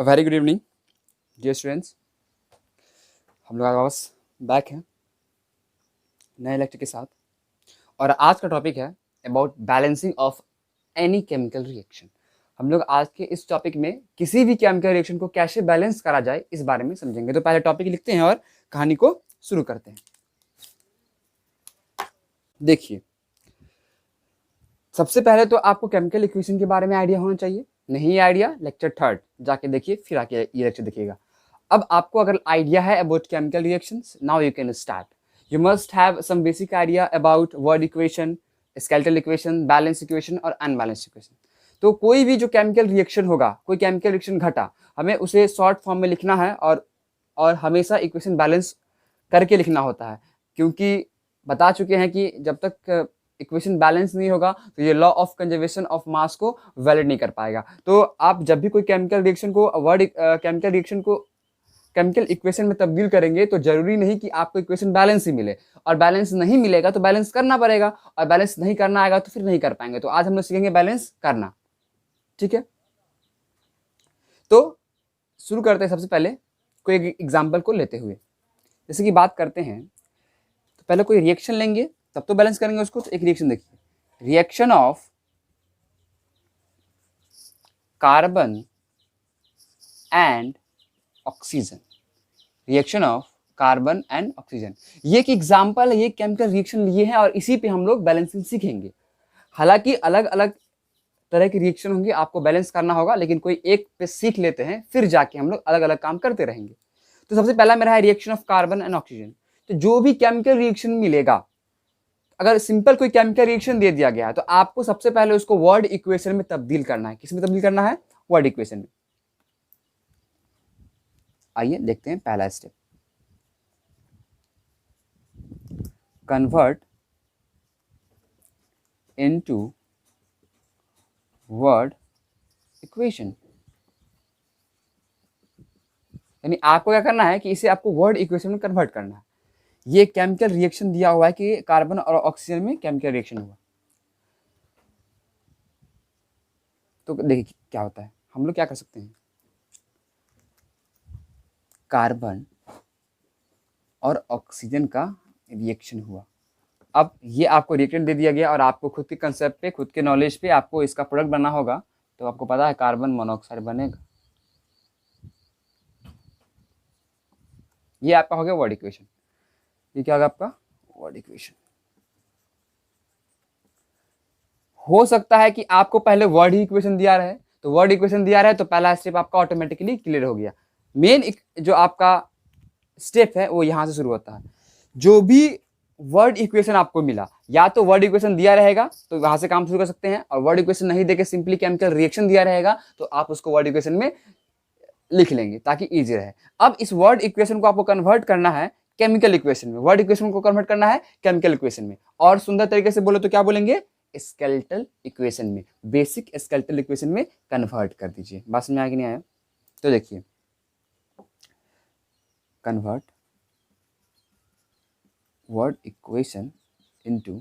Very good evening dear students. हम लोग वापस बैक हैं नए लेक्चर के साथ और आज का टॉपिक है about balancing of any chemical reaction. हम लोग आज के इस टॉपिक में किसी भी केमिकल रिएक्शन को कैसे बैलेंस करा जाए इस बारे में समझेंगे। तो पहले टॉपिक लिखते हैं और कहानी को शुरू करते हैं। देखिए, सबसे पहले तो आपको केमिकल इक्वेशन के बारे में आइडिया होना चाहिए। नहीं आइडिया, लेक्चर 3 जाके देखिए, फिर आके ये लेक्चर देखिएगा। अब आपको अगर आइडिया है about chemical reactions, now you can start. You must have some basic idea about word equation, skeletal equation, balance equation और अनबैलेंस इक्वेशन। तो कोई भी जो केमिकल रिएक्शन होगा, कोई केमिकल रिएक्शन घटा, हमें उसे शॉर्ट फॉर्म में लिखना है और हमेशा इक्वेशन बैलेंस करके लिखना होता है, क्योंकि बता चुके हैं कि जब तक इक्वेशन बैलेंस नहीं होगा तो ये law of conservation of mass को वैलिड नहीं कर पाएगा। तो आप जब भी कोई केमिकल रिएक्शन को केमिकल इक्वेशन में तब्दील करेंगे तो जरूरी नहीं कि आपको इक्वेशन बैलेंस ही मिले, और बैलेंस नहीं मिलेगा तो बैलेंस करना पड़ेगा, और बैलेंस नहीं करना आएगा तो फिर नहीं कर पाएंगे। तो आज हम लोग सीखेंगे बैलेंस करना, ठीक है। तो शुरू करते हैं सबसे पहले कोई एग्जाम्पल को लेते हुए। जैसे कि बात करते हैं तो पहले कोई रिएक्शन लेंगे तब तो बैलेंस करेंगे उसको। तो एक रिएक्शन देखिए, reaction of carbon and oxygen, reaction of carbon and oxygen, ये एक एग्जाम्पल है। ये केमिकल रिएक्शन लिए हैं और इसी पे हम लोग बैलेंसिंग सीखेंगे। हालांकि अलग अलग तरह के रिएक्शन होंगे, आपको बैलेंस करना होगा, लेकिन कोई एक पे सीख लेते हैं, फिर जाके हम लोग अलग अलग काम करते रहेंगे। तो सबसे पहला मेरा है reaction of carbon and oxygen. तो जो भी केमिकल रिएक्शन मिलेगा, अगर सिंपल कोई केमिकल रिएक्शन दे दिया गया है तो आपको सबसे पहले उसको वर्ड इक्वेशन में तब्दील करना है। किस में तब्दील करना है? वर्ड इक्वेशन में। आइए देखते हैं पहला step, convert into word equation. यानी आपको क्या करना है कि इसे आपको वर्ड इक्वेशन में कन्वर्ट करना है। ये केमिकल रिएक्शन दिया हुआ है कि कार्बन और ऑक्सीजन में केमिकल रिएक्शन हुआ। तो देखिए क्या होता है, हम लोग क्या कर सकते हैं, कार्बन और ऑक्सीजन का रिएक्शन हुआ। अब ये आपको रिएक्टेंट दे दिया गया और आपको खुद के कंसेप्ट पे, खुद के नॉलेज पे आपको इसका प्रोडक्ट बनना होगा। तो आपको पता है कार्बन मोनोऑक्साइड बनेगा। ये आपका हो गया वर्ड इक्वेशन। ये क्या होगा आपका वर्ड इक्वेशन। हो सकता है कि आपको पहले वर्ड ही इक्वेशन दिया रहे, तो वर्ड इक्वेशन दिया रहे तो पहला स्टेप आपका ऑटोमेटिकली क्लियर हो गया। मेन जो आपका स्टेप है वो यहां से शुरू होता है। जो भी वर्ड इक्वेशन आपको मिला, या तो वर्ड इक्वेशन दिया रहेगा तो वहां से काम शुरू कर सकते हैं, और वर्ड इक्वेशन नहीं देके सिंपली केमिकल रिएक्शन दिया रहेगा तो आप उसको वर्ड इक्वेशन में लिख लेंगे ताकि इजी रहे। अब इस वर्ड इक्वेशन को आपको कन्वर्ट करना है केमिकल इक्वेशन में, वर्ड इक्वेशन को कन्वर्ट करना है केमिकल इक्वेशन में, और सुंदर तरीके से बोलो तो क्या बोलेंगे, स्केलेटल इक्वेशन में, बेसिक स्केलेटल इक्वेशन में कन्वर्ट कर दीजिए। बात समझ में आया कि नहीं आया? तो देखिए, convert word equation into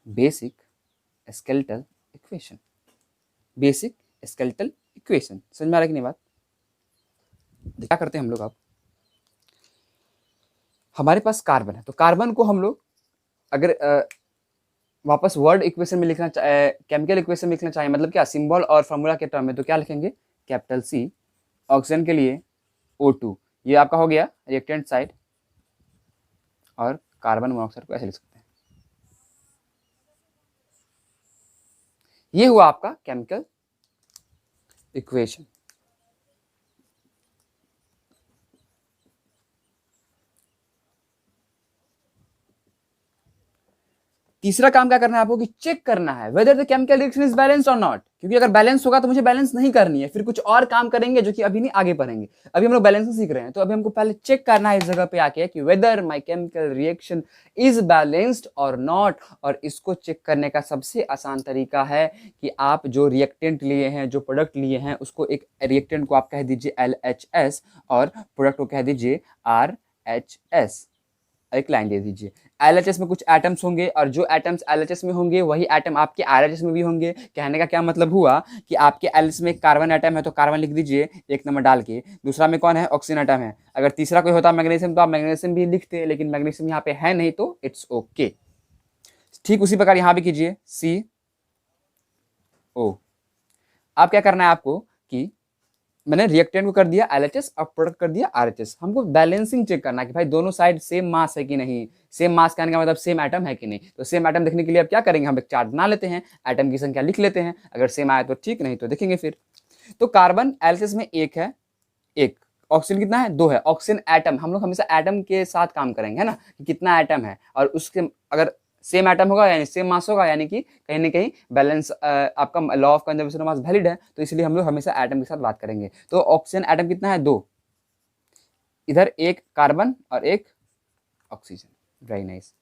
basic skeletal equation. Basic skeletal equation समझ में आ रहा है कि नहीं बात? क्या करते हैं हम लोग, अब हमारे पास कार्बन है तो कार्बन को हम लोग अगर वापस वर्ड इक्वेशन में लिखना चाहे, केमिकल इक्वेशन में लिखना चाहिए, मतलब क्या सिंबल और फॉर्मूला के टर्म में, तो क्या लिखेंगे, कैपिटल सी। ऑक्सीजन के लिए O2, ये आपका हो गया रिएक्टेंट साइड, और कार्बन मोनोऑक्साइड को ऐसे लिख सकते हैं। ये हुआ आपका केमिकल इक्वेशन। तीसरा काम क्या करना है आपको कि चेक करना है whether the chemical reaction is balance और नॉट, क्योंकि अगर बैलेंस होगा तो मुझे बैलेंस नहीं करनी है, फिर कुछ और काम करेंगे जो कि अभी नहीं आगे पढ़ेंगे। अभी हम लोग बैलेंसिंग सीख रहे हैं, तो अभी हमको पहले चेक करना है इस जगह पे आके कि whether my chemical reaction is balanced और नॉट। और इसको चेक करने का सबसे आसान तरीका है कि आप जो रिएक्टेंट लिए हैं, जो प्रोडक्ट लिए हैं, उसको एक रिएक्टेंट को आप कह दीजिए LHS और प्रोडक्ट को कह दीजिए RH। एक लाइन दे दीजिए। एलएचएस में कुछ एटम्स होंगे और जो एटम्स एलएचएस में होंगे वही एटम आपके आरएचएस में भी होंगे। कहने का क्या मतलब हुआ कि आपके एलएचएस में एक कार्बन एटम है तो कार्बन लिख दीजिए 1 नंबर डाल के। दूसरा में कौन है, ऑक्सीजन एटम है। अगर तीसरा कोई होता मैग्नीशियम तो आप मैग्नीशियम भी लिखते, लेकिन मैग्नीशियम यहाँ पे है नहीं तो इट्स ओके। ठीक उसी प्रकार यहाँ भी कीजिए सी ओ। आप क्या करना है आपको कि मैंने रिएक्टेंट को कर दिया एलएचएस और प्रोडक्ट कर दिया आरएचएस। हमको बैलेंसिंग चेक करना है कि भाई दोनों साइड सेम मास है कि नहीं। सेम मास कहने का मतलब सेम एटम है कि नहीं। तो सेम एटम देखने के लिए अब क्या करेंगे, हम एक चार्ट बना लेते हैं, एटम की संख्या लिख लेते हैं, अगर सेम आया तो ठीक, नहीं तो देखेंगे फिर। तो कार्बन एलएचएस में 1 है, 1। ऑक्सीजन कितना है, 2 है। ऑक्सीजन एटम, हम लोग हमेशा एटम के साथ काम करेंगे है ना, कि कितना एटम है, और उसके अगर सेम एटम होगा यानी सेम मास होगा, यानी कि कहीं ना कहीं बैलेंस आपका law of conservation of mass valid है, तो इसलिए हम लोग हमेशा एटम के साथ बात करेंगे। तो ऑक्सीजन एटम कितना है, 2। इधर 1 कार्बन और 1 ऑक्सीजन। Very nice.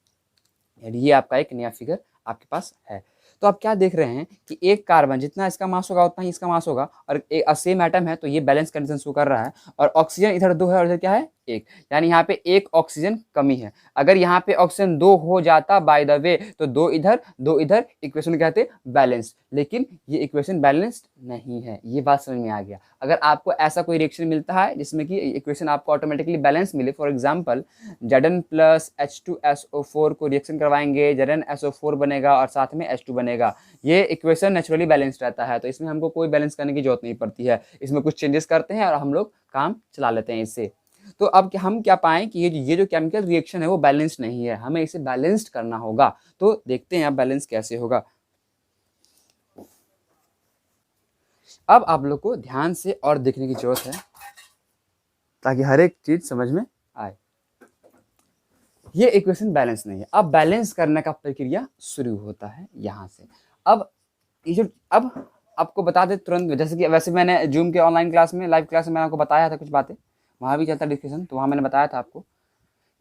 यानी ये आपका एक नया फिगर आपके पास है। तो आप क्या देख रहे हैं कि एक कार्बन जितना इसका मास होगा उतना ही इसका मास होगा, और सेम एटम है तो ये बैलेंस कंडीशन शो कर रहा है। और ऑक्सीजन इधर 2 है और इधर क्या है, 1, यानी यहाँ पे 1 ऑक्सीजन कमी है। अगर यहाँ पे ऑक्सीजन 2 हो जाता बाय द वे तो 2 इधर 2 इधर, इक्वेशन कहते बैलेंस्ड। लेकिन ये इक्वेशन बैलेंस्ड नहीं है, ये बात समझ में आ गया। अगर आपको ऐसा कोई रिएक्शन मिलता है जिसमें कि इक्वेशन आपको ऑटोमेटिकली बैलेंस मिले, for example Zn plus H2SO4 को रिएक्शन करवाएंगे, ZnSO4 बनेगा और साथ में H2 बनेगा, ये इक्वेशन नेचुरली बैलेंस्ड रहता है। तो इसमें हमको कोई बैलेंस करने की जरूरत नहीं पड़ती है, इसमें कुछ चेंजेस करते हैं और हम लोग काम चला लेते हैं इससे। तो अब हम क्या पाएं कि ये जो केमिकल रिएक्शन है वो बैलेंस्ड नहीं है, हमें इसे बैलेंस्ड करना होगा। तो देखते हैं अब बैलेंस कैसे होगा। अब आप लोग को ध्यान से और देखने की जरूरत है ताकि हर एक चीज समझ में आए। ये इक्वेशन बैलेंस नहीं है। अब बैलेंस करने का प्रक्रिया शुरू होता है यहाँ से। अब ये जो अब आपको बता दे तुरंत, जैसे कि वैसे मैंने जूम के ऑनलाइन क्लास में, लाइव क्लास में मैंने आपको बताया था कुछ बातें, वहाँ भी चलता डिस्कशन, तो वहाँ मैंने बताया था आपको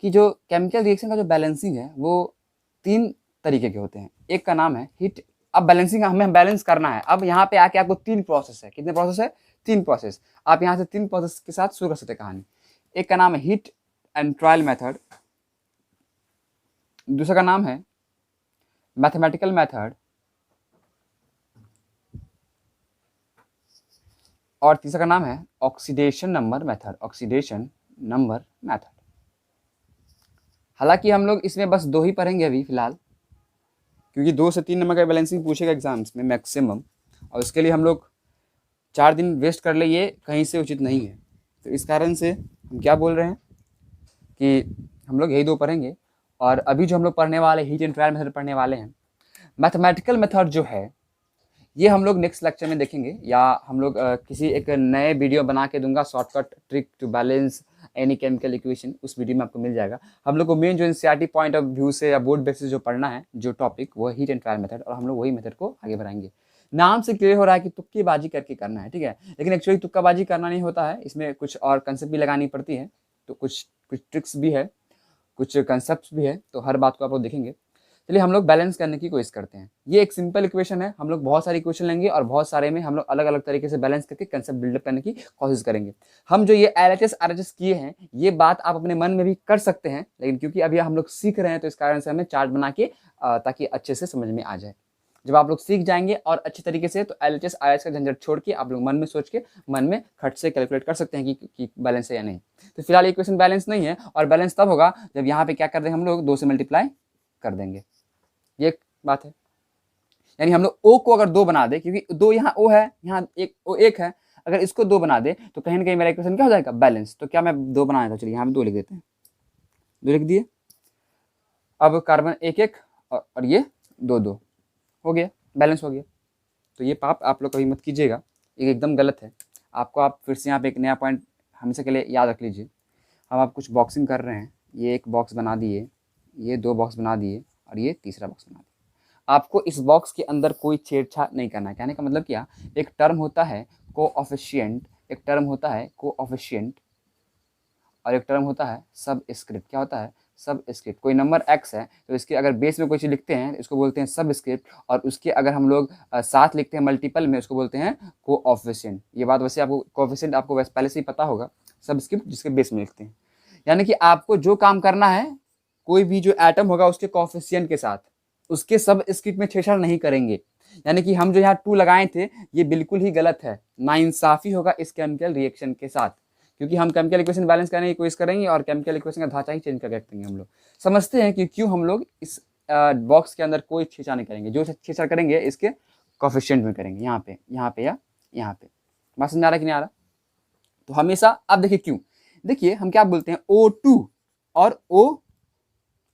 कि जो केमिकल रिएक्शन का जो बैलेंसिंग है वो 3 तरीके के होते हैं। एक का नाम है हीट। अब बैलेंसिंग हमें बैलेंस करना है। अब यहाँ पे आके आपको 3 प्रोसेस है। कितने प्रोसेस है, 3 प्रोसेस। आप यहाँ से 3 प्रोसेस के साथ शुरू कर सकते कहानी। एक का नाम है हीट एंड ट्रायल मेथड, दूसरा का नाम है मैथमेटिकल मेथड, और तीसरा का नाम है oxidation number method. Oxidation number method. हालांकि हम लोग इसमें बस 2 ही पढ़ेंगे अभी फिलहाल, क्योंकि 2 से 3 नंबर का बैलेंसिंग पूछेगा एग्जाम्स में मैक्सिमम, और उसके लिए हम लोग 4 दिन वेस्ट कर ले, ये कहीं से उचित नहीं है। तो इस कारण से हम क्या बोल रहे हैं कि हम लोग यही 2 पढ़ेंगे। और अभी जो हम लोग पढ़ने वाले हीट एंड ट्रायल मेथड पढ़ने वाले हैं, मैथमेटिकल मेथड जो है ये हम लोग नेक्स्ट लेक्चर में देखेंगे, या हम लोग किसी एक नए वीडियो बना के दूंगा, shortcut trick to balance any chemical equation, उस वीडियो में आपको मिल जाएगा। हम लोग को मेन जो एनसीईआरटी पॉइंट ऑफ व्यू से या बोर्ड बेसिस जो पढ़ना है जो टॉपिक, वो हीट एंड ट्रायल मेथड, और हम लोग वही मेथड को आगे बढ़ाएंगे। नाम से क्लियर हो रहा है कि तुक्केबाजी करके करना है, ठीक है, लेकिन एक्चुअली तुक्काबाजी करना नहीं होता है, इसमें कुछ और कंसेप्ट भी लगानी पड़ती है। तो कुछ ट्रिक्स भी है, कुछ कंसेप्ट भी है, तो हर बात को आप लोग देखेंगे। चलिए हम लोग बैलेंस करने की कोशिश करते हैं। ये एक सिंपल इक्वेशन है, हम लोग बहुत सारी इक्वेशन लेंगे और बहुत सारे में हम लोग अलग अलग तरीके से बैलेंस करके कंसेप्ट बिल्डअप करने की कोशिश करेंगे। हम जो ये एलएचएस आरएचएस किए हैं, ये बात आप अपने मन में भी कर सकते हैं, लेकिन क्योंकि अभी हम लोग सीख रहे हैं तो इस कारण से हमें चार्ट बना के ताकि अच्छे से समझ में आ जाए। जब आप लोग सीख जाएंगे और अच्छे तरीके से, तो एलएचएस आरएचएस का झंझट छोड़ के आप लोग मन में सोच के, मन में खट से कैलकुलेट कर सकते हैं कि बैलेंस है या नहीं। तो फिलहाल इक्वेशन बैलेंस नहीं है, और बैलेंस तब होगा जब यहाँ पे क्या कर रहे हैं हम लोग 2 से मल्टीप्लाई कर देंगे। ये एक बात है, यानी हम लोग ओ को अगर 2 बना दे, क्योंकि 2 यहाँ ओ है, यहाँ एक है, अगर इसको 2 बना दे तो कहीं ना कहीं मेरा इक्वेशन क्या हो जाएगा, बैलेंस। तो क्या मैं 2 बनाया था, चलिए यहाँ पे 2 लिख देते हैं, 2 लिख दिए। अब कार्बन 1 और ये 2 हो गया, बैलेंस हो गया। तो ये पाप आप लोग कभी मत कीजिएगा, ये एकदम गलत है। आपको आप फिर से यहाँ पे एक नया पॉइंट हमेशा के लिए याद रख लीजिए। हम आप कुछ बॉक्सिंग कर रहे हैं, ये एक बॉक्स बना दिए, ये 2 बॉक्स बना दिए, और ये तीसरा बॉक्स बना दिया। आपको इस बॉक्स के अंदर कोई छेड़छाड़ नहीं करना है। कहने का मतलब क्या, एक टर्म होता है कोऑफिशिएंट, एक टर्म होता है कोऑफिशिएंट, और एक टर्म होता है सब स्क्रिप्ट। क्या होता है, सब स्क्रिप्ट। कोई नंबर x है तो इसके अगर बेस में कोई चीज़ लिखते हैं इसको बोलते हैं सब स्क्रिप्ट, और उसके अगर हम लोग साथ लिखते हैं मल्टीपल में, उसको बोलते हैं कोऑफिशिएंट। ये बात वैसे आपको कोऑफिशिएंट आपको वैसे पहले से ही पता होगा, सब स्क्रिप्ट जिसके बेस में लिखते हैं। यानी कि आपको जो काम करना है कोई भी जो एटम होगा उसके कोफिशिएंट के साथ उसके सब स्क्रिप्ट में छेड़छाड़ नहीं करेंगे। यानी कि हम जो यहाँ 2 लगाए थे ये बिल्कुल ही गलत है, नाइंसाफी होगा इस केमिकल रिएक्शन के साथ, क्योंकि हम केमिकल इक्वेशन बैलेंस करने की कोशिश करेंगे और केमिकल इक्वेशन का ढांचा ही चेंज करके रखेंगे। हम लोग समझते हैं कि क्यों हम लोग इस बॉक्स के अंदर कोई छेड़छाड़ नहीं करेंगे, जो छेड़छाड़ करेंगे इसके कोफिशिएंट में करेंगे, यहाँ पे या यहाँ पे। बात समझ आ रहा है कि नहीं आ रहा? तो हमेशा अब देखिए क्यों, देखिए हम क्या बोलते हैं O2 और O,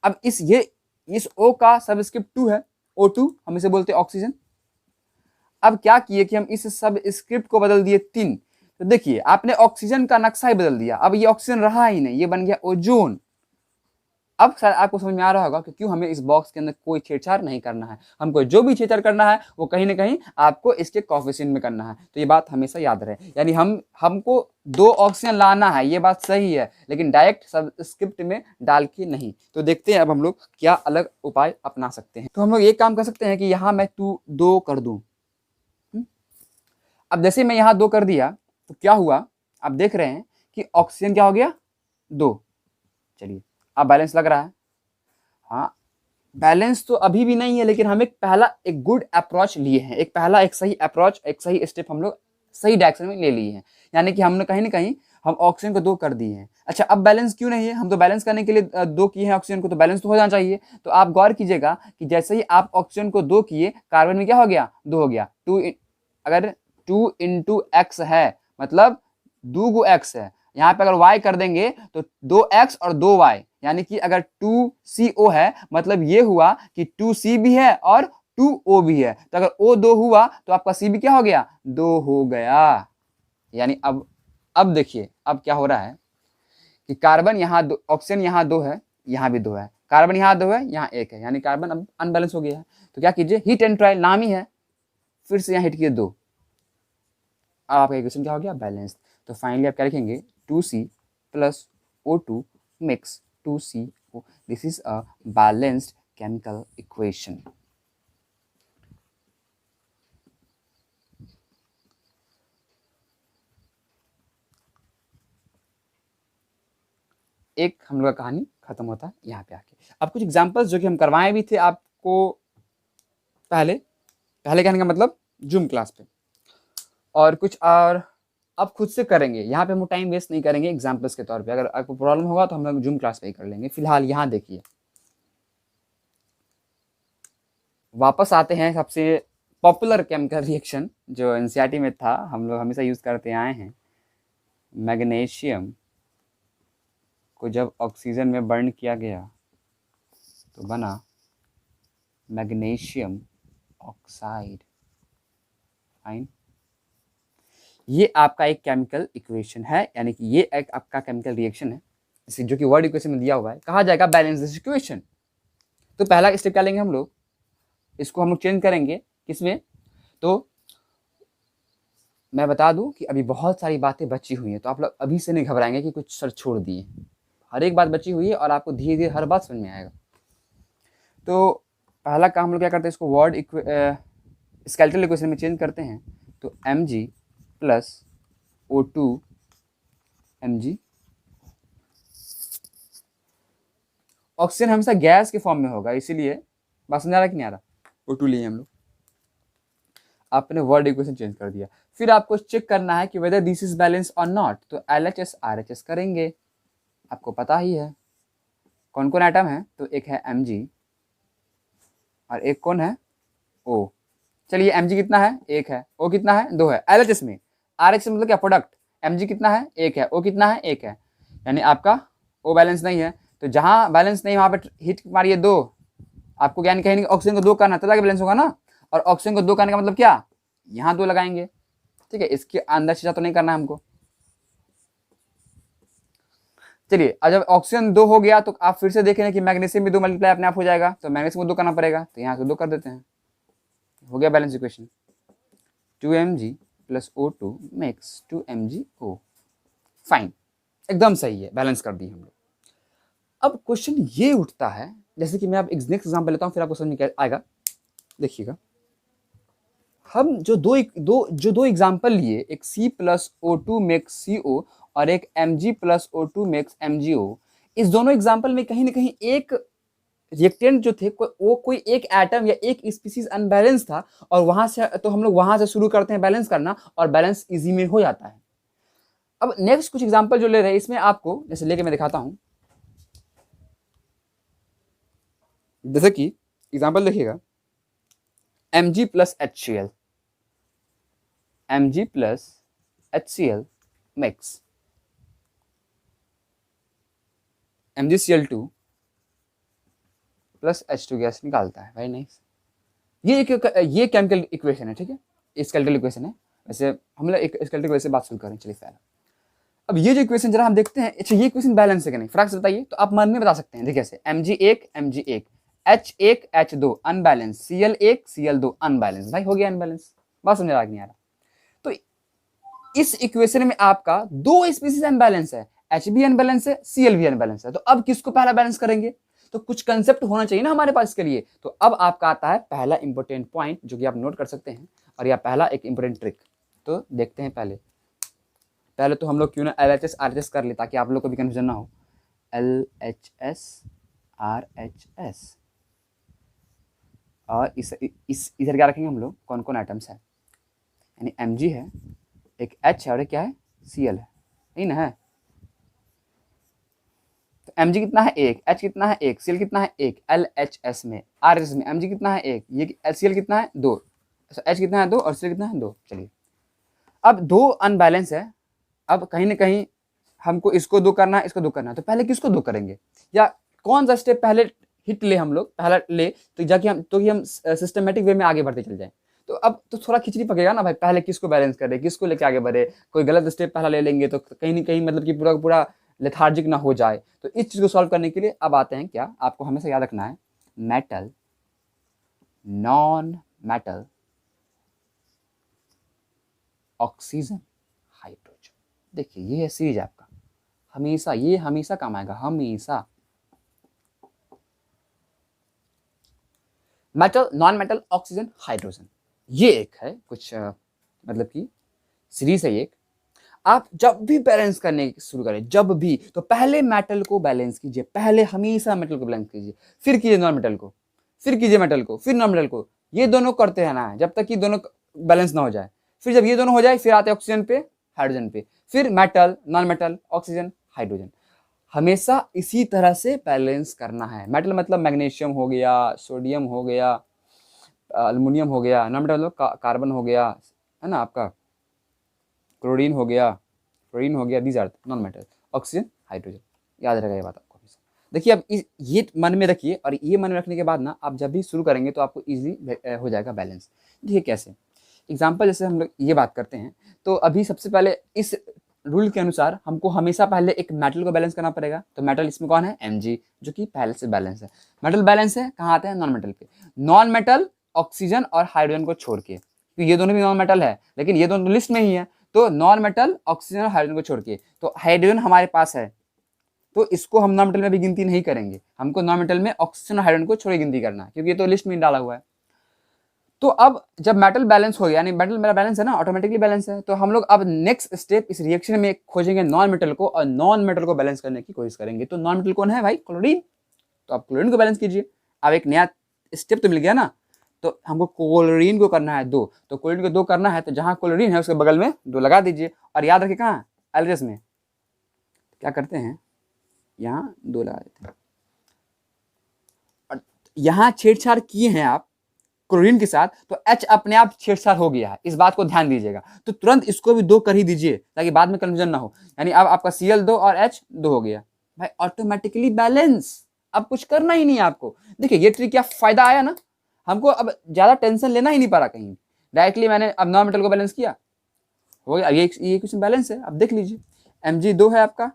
अब इस O का सबस्क्रिप्ट 2 है, O2 हम इसे बोलते हैं ऑक्सीजन। अब क्या किए कि हम इस सब स्क्रिप्ट को बदल दिए 3, तो देखिए आपने ऑक्सीजन का नक्शा ही बदल दिया, अब ये ऑक्सीजन रहा ही नहीं, ये बन गया ओजोन। अब शायद आपको समझ में आ रहा होगा कि क्यों हमें इस बॉक्स के अंदर कोई छेड़छाड़ नहीं करना है, हमको जो भी छेड़छाड़ करना है वो कहीं ना कहीं आपको इसके कोफिशिएंट में करना है। तो ये बात हमेशा याद रहे, यानी हमको 2 ऑक्सीजन लाना है, ये बात सही है, लेकिन डायरेक्ट सबस्क्रिप्ट में डाल के नहीं। तो देखते हैं अब हम लोग क्या अलग उपाय अपना सकते हैं। तो हम लोग एक काम कर सकते हैं कि यहाँ मैं 2 कर दूं। अब जैसे मैं यहाँ 2 कर दिया तो क्या हुआ, आप देख रहे हैं कि ऑक्सीजन क्या हो गया 2। चलिए अब बैलेंस लग रहा है, हाँ बैलेंस तो अभी भी नहीं है, लेकिन हम एक गुड अप्रोच लिए हैं, एक सही अप्रोच, एक सही स्टेप हम लोग सही डायरेक्शन में ले लिए हैं, यानी कि हमने कहीं ना कहीं हम ऑक्सीजन को 2 कर दिए हैं। अच्छा अब बैलेंस क्यों नहीं है, हम तो बैलेंस करने के लिए 2 किए हैं ऑक्सीजन को, तो बैलेंस तो हो जाना चाहिए। तो आप गौर कीजिएगा कि जैसे ही आप ऑक्सीजन को 2 किए, कार्बन में क्या हो गया 2 हो गया। अगर 2 × x है मतलब 2 x है, यहाँ पे अगर y कर देंगे तो 2x और 2y, यानी कि अगर 2CO है मतलब ये हुआ कि 2C भी है और 2O भी है, तो अगर O 2 हुआ तो आपका C भी क्या हो गया 2 हो गया। यानी अब देखिए अब क्या हो रहा है कि कार्बन यहाँ ऑक्सीजन यहाँ 2 है, यहाँ भी 2 है, कार्बन यहाँ 2 है, यहाँ 1 है, यानी कार्बन अब अनबैलेंस हो गया है। तो क्या कीजिए, हीट एंड ट्रायल नाम ही है, फिर से यहाँ हिट किए 2, अब आपका इक्वेशन क्या हो गया बैलेंस्ड। तो फाइनली आप क्या लिखेंगे 2C + O2 makes 2CO, this is a balanced chemical equation. एक हम लोग का कहानी खत्म होता है यहाँ पे आके। अब कुछ एग्जांपल्स जो कि हम करवाए भी थे आपको पहले कहने का मतलब जूम क्लास पे, और कुछ और अब खुद से करेंगे, यहाँ पे हम टाइम वेस्ट नहीं करेंगे एग्जाम्पल्स के तौर पे। अगर आपको प्रॉब्लम होगा तो हम लोग जूम क्लास पे ही कर लेंगे। फिलहाल यहाँ देखिए, वापस आते हैं सबसे पॉपुलर केमिकल रिएक्शन जो एनसीईआरटी में था, हम लोग हमेशा यूज करते आए हैं। मैग्नीशियम को जब ऑक्सीजन में बर्न किया गया तो बना मैग्नीशियम ऑक्साइड। फाइन, ये आपका एक केमिकल इक्वेशन है, यानी कि ये एक आपका केमिकल रिएक्शन है जो कि वर्ड इक्वेशन में दिया हुआ है, कहा जाएगा बैलेंस दिस इक्वेशन। तो पहला स्टेप क्या लेंगे हम लोग, इसको हम लोग चेंज करेंगे किसमें, तो मैं बता दूं कि अभी बहुत सारी बातें बची हुई हैं, तो आप लोग अभी से नहीं घबराएंगे कि कुछ सर छोड़ दिए, हर एक बात बची हुई है और आपको धीरे धीरे हर बात समझ में आएगा। तो पहला काम हम लोग क्या करते हैं, इसको वर्ड स्केलेटल इक्वेशन में चेंज करते हैं। तो Mg + O2 Mg, ऑक्सीजन हमेशा गैस के फॉर्म में होगा, इसीलिए बात समझ आ रहा है कि नहीं आ रहा। O2 लिए हम लोग, आपने वर्ड इक्वेशन चेंज कर दिया। फिर आपको चेक करना है कि वेदर दिस इज बैलेंस और नॉट, तो LHS RHS करेंगे, आपको पता ही है कौन कौन एटम है। तो एक है Mg और एक कौन है O। चलिए Mg कितना है 1 है, O कितना है 2 है। LHS में RHS मतलब क्या प्रोडक्ट, Mg कितना है 1 है, O कितना है 1 है, यानी आपका O बैलेंस नहीं है। तो जहां बैलेंस नहीं वहां पे हिट मारिए 2, आपको यानी कहीं ऑक्सीजन को 2 करना तब जाके बैलेंस होगा ना, और ऑक्सीजन को 2 करने का मतलब क्या, यहाँ 2 लगाएंगे, ठीक है, इसके अंदर चीजा तो नहीं करना है हमको। चलिए अब जब ऑक्सीजन 2 हो गया तो आप फिर से देखेंगे कि मैग्नीशियम भी 2 मल्टीप्लाई अपने आप हो जाएगा, तो मैग्नीशियम को 2 करना पड़ेगा, तो यहाँ से 2 कर देते हैं, हो गया balance equation. 2Mg + O2 makes 2MgO। Fine, एकदम सही है, बैलेंस कर दी हम लोग। अब क्वेश्चन ये उठता है, जैसे कि मैं अब नेक्स्ट एग्जांपल लेता हूँ, फिर आपको समझ में आएगा। देखिएगा, हम जो दो एग्जांपल लिए, एक C + O2 makes CO और एक Mg + O2 makes MgO, इस दोनों एग्जाम्पल में कहीं ना कहीं एक रिएक्टेंट जो थे वो कोई एक एटम या एक स्पीसीज अनबैलेंस था, और वहां से तो हम लोग वहां से शुरू करते हैं बैलेंस करना, और बैलेंस इजी में हो जाता है। अब नेक्स्ट कुछ एग्जांपल जो ले रहे हैं इसमें आपको जैसे लेके मैं दिखाता हूं, जैसे कि एग्जांपल देखिएगा Mg plus HCl, Mg plus HCl mix MgCl2 plus H2 gas निकालता है। Very nice. ये केमिकल इक्वेशन है, ठीक है, स्केलेटल इक्वेशन है। वैसे हम लोग एक स्केलेटल इक्वेशन से बात शुरू करें, चलिए पहले अब ये जो इक्वेशन जरा हम देखते हैं, अच्छा ये इक्वेशन बैलेंस है कि नहीं, फटाक से बताइए। तो आप मन में बता सकते हैं, देखिए कैसे, Mg1 Mg1 H1 H2 unbalance, Cl1 Cl2 unbalance. भाई हो गया अनबैलेंस, बात समझ आ नहीं आ रहा। तो इस इक्वेशन में आपका दो स्पीसीज अनबैलेंस है, H भी अनबैलेंस है, Cl भी अनबैलेंस है। तो अब किसको पहला बैलेंस करेंगे, तो कुछ कंसेप्ट होना चाहिए ना हमारे पास इसके लिए। तो अब आपका आता है पहला इंपॉर्टेंट पॉइंट जो कि आप नोट कर सकते हैं, और यह पहला एक इंपॉर्टेंट ट्रिक। तो देखते हैं पहले तो हम लोग क्यों ना LHS RHS कर ले, ताकि आप लोग को भी कंफ्यूजन ना हो। LHS RHS, और इस इधर क्या रखेंगे हम लोग, कौन कौन आइटम्स है, यानी Mg है, एक H है और एक क्या है, Cl है, नहीं ना है। तो Mg कितना है, एक, H कितना है, एक, Cl कितना है, एक, LHS में RHS में Mg कितना है, एक, ये Cl कितना है, दो, H कितना है, दो, और Cl कितना है, दो। चलिए अब दो अनबैलेंस है, अब कहीं ना कहीं हमको इसको दो करना है, इसको दो करना है, तो पहले किसको दो करेंगे, या कौन सा स्टेप पहले हिट ले हम लोग, पहला ले, तो जाके हम सिस्टमेटिक वे में आगे बढ़ते चल जाए। तो अब तो थोड़ा खिचड़ी पकेगा ना भाई, पहले किसको बैलेंस करे, किसको लेके आगे बढ़े, कोई गलत स्टेप पहला ले लेंगे तो कहीं ना कहीं मतलब कि पूरा पूरा लेथार्जिक ना हो जाए। तो इस चीज को सॉल्व करने के लिए अब आते हैं, क्या आपको हमेशा याद रखना है, metal, non metal, oxygen, hydrogen. देखिए ये है सीरीज आपका, हमेशा ये हमेशा काम आएगा, हमेशा। Metal, non metal, oxygen, hydrogen, ये एक है कुछ मतलब कि सीरीज है एक। आप जब भी बैलेंस करने शुरू करें, जब भी, तो पहले मेटल को बैलेंस कीजिए, पहले हमेशा मेटल को बैलेंस कीजिए, फिर कीजिए नॉन मेटल को, फिर कीजिए मेटल को, फिर नॉन मेटल को। ये दोनों करते रहना है जब तक कि दोनों बैलेंस ना हो जाए। फिर जब ये दोनों हो जाए, फिर आते हैं ऑक्सीजन पे, हाइड्रोजन पे, फिर metal, non metal, oxygen, hydrogen. हमेशा इसी तरह से बैलेंस करना है। मेटल मतलब मैग्नीशियम हो गया, सोडियम हो गया, अल्युमिनियम हो गया, नॉन मेटल मतलब कार्बन हो गया, है ना, आपका क्लोरीन हो गया, these are non metal, oxygen, hydrogen. याद रहेगा ये बात आपको हमेशा। देखिए अब ये मन में रखिए, और ये मन में रखने के बाद ना आप जब भी शुरू करेंगे तो आपको इजी हो जाएगा बैलेंस। देखिए कैसे, एग्जाम्पल जैसे हम लोग ये बात करते हैं, तो अभी सबसे पहले इस रूल के अनुसार हमको हमेशा पहले एक मेटल को बैलेंस करना पड़ेगा। तो मेटल इसमें कौन है, Mg, जो कि पहले से बैलेंस है। मेटल बैलेंस है, कहाँ आते हैं, नॉन मेटल पे। नॉन मेटल ऑक्सीजन और हाइड्रोजन को छोड़ के, तो ये दोनों भी नॉन मेटल है, लेकिन ये दोनों लिस्ट में ही है। तो नॉन मेटल ऑक्सीजन और हाइड्रोजन को छोड़ के, तो हाइड्रोजन हमारे पास है, तो इसको हम नॉन मेटल में भी गिनती नहीं करेंगे। हमको नॉन मेटल में ऑक्सीजन और हाइड्रोजन को छोड़ गिनती करना है, क्योंकि ये तो लिस्ट में डाला हुआ है। तो अब जब मेटल बैलेंस हो गया, यानी मेटल मेरा बैलेंस है ना, ऑटोमेटिकली बैलेंस है, तो हम लोग अब नेक्स्ट स्टेप इस रिएक्शन में खोजेंगे नॉन मेटल को, और नॉन मेटल को बैलेंस करने की कोशिश करेंगे। तो नॉन मेटल कौन है भाई, क्लोरीन। तो आप क्लोरीन को बैलेंस कीजिए। अब एक नया स्टेप तो मिल गया ना, तो हमको क्लोरीन को करना है दो, तो क्लोरीन को दो करना है, तो जहां क्लोरीन है उसके बगल में दो लगा दीजिए, और याद रखिए कहाँ, एलएच में क्या करते हैं, यहाँ दो लगा देते हैं, और यहाँ छेड़छाड़ किए हैं आप क्लोरीन के साथ, तो H अपने आप छेड़छाड़ हो गया है, इस बात को ध्यान दीजिएगा। तो तुरंत इसको भी दो कर ही दीजिए, ताकि बाद में कंफ्यूजन ना हो। यानी अब आपका Cl 2 और H 2 हो गया भाई, ऑटोमेटिकली बैलेंस। अब कुछ करना ही नहीं है आपको। देखिए ये ट्रिक क्या फायदा आया ना, हमको अब ज्यादा टेंशन लेना ही नहीं पड़ा कहीं, डायरेक्टली मैंने अब नॉन मेटल को बैलेंस किया, हो गया। ये क्वेश्चन बैलेंस है। अब देख लीजिए, Mg 2 है आपका,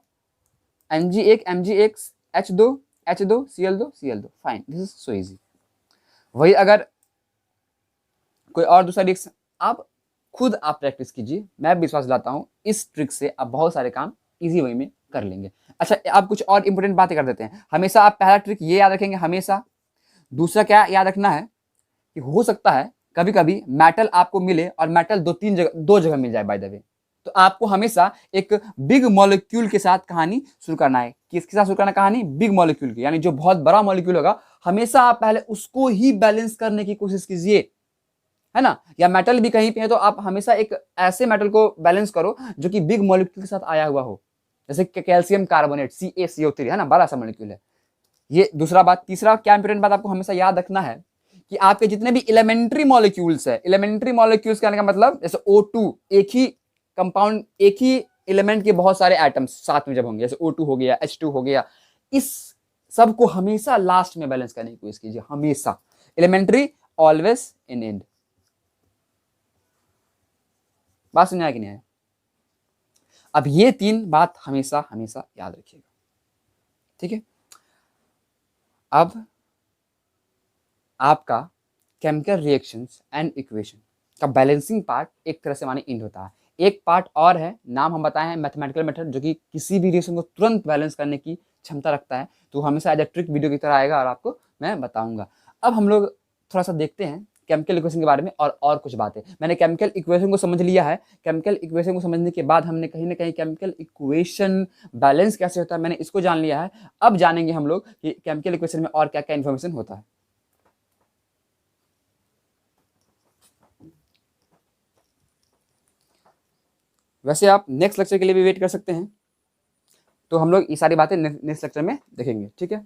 Mg1 Mg1 H2 H2 Cl 2 Cl 2, fine, this is so easy. वही अगर कोई और दूसरा रिएक्शन, आप खुद आप प्रैक्टिस कीजिए, मैं विश्वास दिलाता हूं इस ट्रिक से आप बहुत सारे काम इजी वे में कर लेंगे। अच्छा आप कुछ और इंपॉर्टेंट बातें कर देते हैं। हमेशा आप पहला ट्रिक ये याद रखेंगे हमेशा। दूसरा क्या याद रखना है कि हो सकता है कभी कभी मेटल आपको मिले और मेटल दो जगह मिल जाए बाय द वे, तो आपको हमेशा एक बिग मॉलिक्यूल के साथ कहानी शुरू करना है। किसके साथ शुरू करना कहानी? बिग मॉलिक्यूल की, यानी जो बहुत बड़ा मॉलिक्यूल होगा हमेशा आप पहले उसको ही बैलेंस करने की कोशिश कीजिए, है ना। या मेटल भी कहीं पे है तो आप हमेशा एक ऐसे मेटल को बैलेंस करो जो कि बिग मॉलिक्यूल के साथ आया हुआ हो, जैसे कैल्शियम कार्बोनेट CaCO3, है ना, बड़ा सा मॉलिक्यूल है। ये दूसरा बात। तीसरा क्या इंपॉर्टेंट बात आपको हमेशा याद रखना है कि आपके जितने भी एलिमेंट्री मॉलिक्यूल्स है, एलिमेंट्री मॉलिक्यूल्स कहने का मतलब जैसे O2, एक ही कंपाउंड, एक ही एलिमेंट के बहुत सारे एटम्स साथ में जब होंगे, जैसे O2 हो गया, H2 हो गया, इस सब को हमेशा लास्ट में बैलेंस करने की कोशिश कीजिए, हमेशा। Elementary always in end. बात समझ आया कि नहीं आया? अब ये 3 बात हमेशा हमेशा याद रखिएगा, ठीक है। अब आपका केमिकल रिएक्शंस एंड इक्वेशन का बैलेंसिंग पार्ट एक तरह से माने एंड होता है। एक पार्ट और है, नाम हम बताए हैं मैथमेटिकल मेथड, जो कि किसी भी रिएक्शन को तुरंत बैलेंस करने की क्षमता रखता है। तो हमेशा एज अ ट्रिक वीडियो की तरह आएगा और आपको मैं बताऊंगा। अब हम लोग थोड़ा सा देखते हैं केमिकल इक्वेशन के बारे में और कुछ बातें। मैंने केमिकल इक्वेशन को समझ लिया है। केमिकल इक्वेशन को समझने के बाद हमने कहीं ना कहीं केमिकल इक्वेशन बैलेंस कैसे होता है मैंने इसको जान लिया है। अब जानेंगे हम लोग कि केमिकल इक्वेशन में और क्या क्या इन्फॉर्मेशन होता है। वैसे आप नेक्स्ट लेक्चर के लिए भी वेट कर सकते हैं, तो हम लोग ये सारी बातें नेक्स्ट लेक्चर में देखेंगे, ठीक है।